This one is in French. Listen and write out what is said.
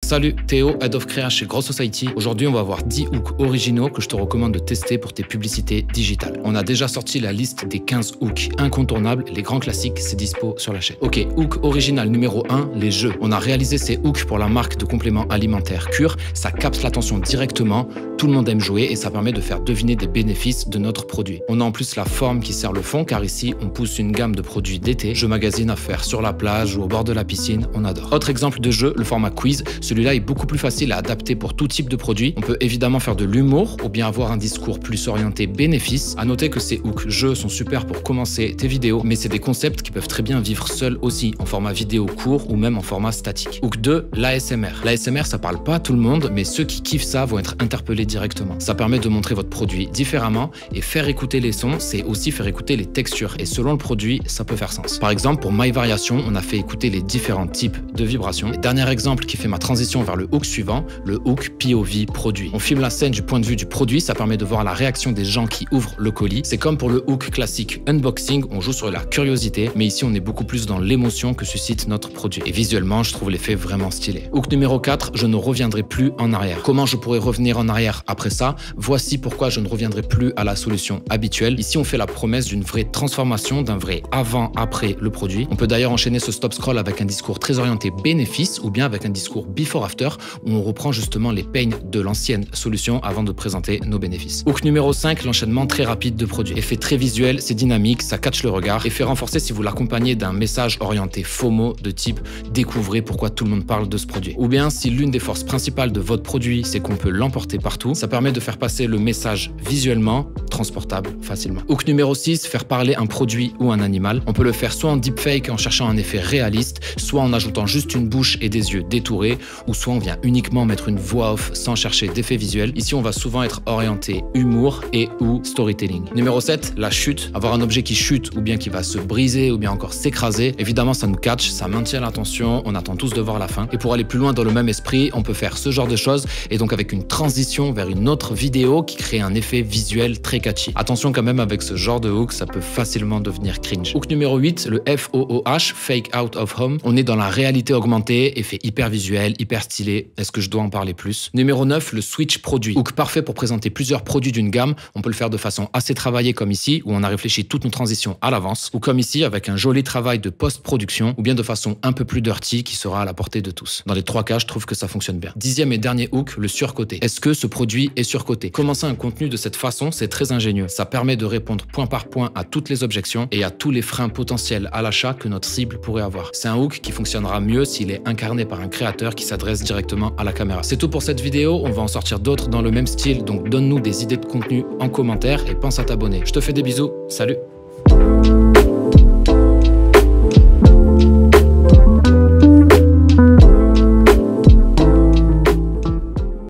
Salut, Théo, Head of Créa chez Grow Society. Aujourd'hui, on va voir 10 hooks originaux que je te recommande de tester pour tes publicités digitales. On a déjà sorti la liste des 15 hooks incontournables. Les grands classiques, c'est dispo sur la chaîne. Ok, hook original numéro 1, les jeux. On a réalisé ces hooks pour la marque de compléments alimentaires Cure. Ça capte l'attention directement. Tout le monde aime jouer et ça permet de faire deviner des bénéfices de notre produit. On a en plus la forme qui sert le fond car ici, on pousse une gamme de produits d'été, jeux magazines à faire sur la plage ou au bord de la piscine. On adore. Autre exemple de jeu, le format quiz. Celui-là est beaucoup plus facile à adapter pour tout type de produit. On peut évidemment faire de l'humour ou bien avoir un discours plus orienté bénéfice. À noter que ces hooks jeux sont super pour commencer tes vidéos, mais c'est des concepts qui peuvent très bien vivre seuls aussi, en format vidéo court ou même en format statique. Hook 2, l'ASMR. L'ASMR, ça parle pas à tout le monde, mais ceux qui kiffent ça vont être interpellés directement. Ça permet de montrer votre produit différemment et faire écouter les sons, c'est aussi faire écouter les textures. Et selon le produit, ça peut faire sens. Par exemple, pour My Variation, on a fait écouter les différents types de vibrations. Et dernier exemple qui fait ma transition vers le hook suivant, le hook POV produit. On filme la scène du point de vue du produit, ça permet de voir la réaction des gens qui ouvrent le colis. C'est comme pour le hook classique unboxing, on joue sur la curiosité, mais ici on est beaucoup plus dans l'émotion que suscite notre produit. Et visuellement, je trouve l'effet vraiment stylé. Hook numéro 4, je ne reviendrai plus en arrière. Comment je pourrais revenir en arrière après ça? Voici pourquoi je ne reviendrai plus à la solution habituelle. Ici, on fait la promesse d'une vraie transformation, d'un vrai avant-après le produit. On peut d'ailleurs enchaîner ce stop scroll avec un discours très orienté bénéfice ou bien avec un discours before-after où on reprend justement les pains de l'ancienne solution avant de présenter nos bénéfices. Hook numéro 5, l'enchaînement très rapide de produits. Effet très visuel, c'est dynamique, ça catch le regard. Effet renforcé si vous l'accompagnez d'un message orienté FOMO de type découvrez pourquoi tout le monde parle de ce produit. Ou bien si l'une des forces principales de votre produit, c'est qu'on peut l'emporter partout, ça permet de faire passer le message visuellement transportable facilement. Hook numéro 6, faire parler un produit ou un animal. On peut le faire soit en deepfake en cherchant un effet réaliste, soit en ajoutant juste une bouche et des yeux détourés, ou soit on vient uniquement mettre une voix off sans chercher d'effet visuel. Ici, on va souvent être orienté humour et ou storytelling. Numéro 7, la chute. Avoir un objet qui chute ou bien qui va se briser ou bien encore s'écraser. Évidemment, ça nous catch, ça maintient l'attention, on attend tous de voir la fin. Et pour aller plus loin dans le même esprit, on peut faire ce genre de choses et donc avec une transition vers une autre vidéo qui crée un effet visuel très catchy. Attention quand même avec ce genre de hook, ça peut facilement devenir cringe. Hook numéro 8, le FOOH, Fake Out of Home. On est dans la réalité augmentée, effet hyper visuel, hyper stylé. Est-ce que je dois en parler plus? Numéro 9, le switch produit. Hook parfait pour présenter plusieurs produits d'une gamme. On peut le faire de façon assez travaillée comme ici, où on a réfléchi toutes nos transitions à l'avance, ou comme ici avec un joli travail de post-production, ou bien de façon un peu plus dirty qui sera à la portée de tous. Dans les trois cas, je trouve que ça fonctionne bien. 10e et dernier hook, le surcoté. Est-ce que ce produit est surcoté? Commencer un contenu de cette façon, c'est très ingénieux. Ça permet de répondre point par point à toutes les objections et à tous les freins potentiels à l'achat que notre cible pourrait avoir. C'est un hook qui fonctionnera mieux s'il est incarné par un créateur qui s'adresse directement à la caméra. C'est tout pour cette vidéo, on va en sortir d'autres dans le même style, donc donne-nous des idées de contenu en commentaire et pense à t'abonner. Je te fais des bisous, salut!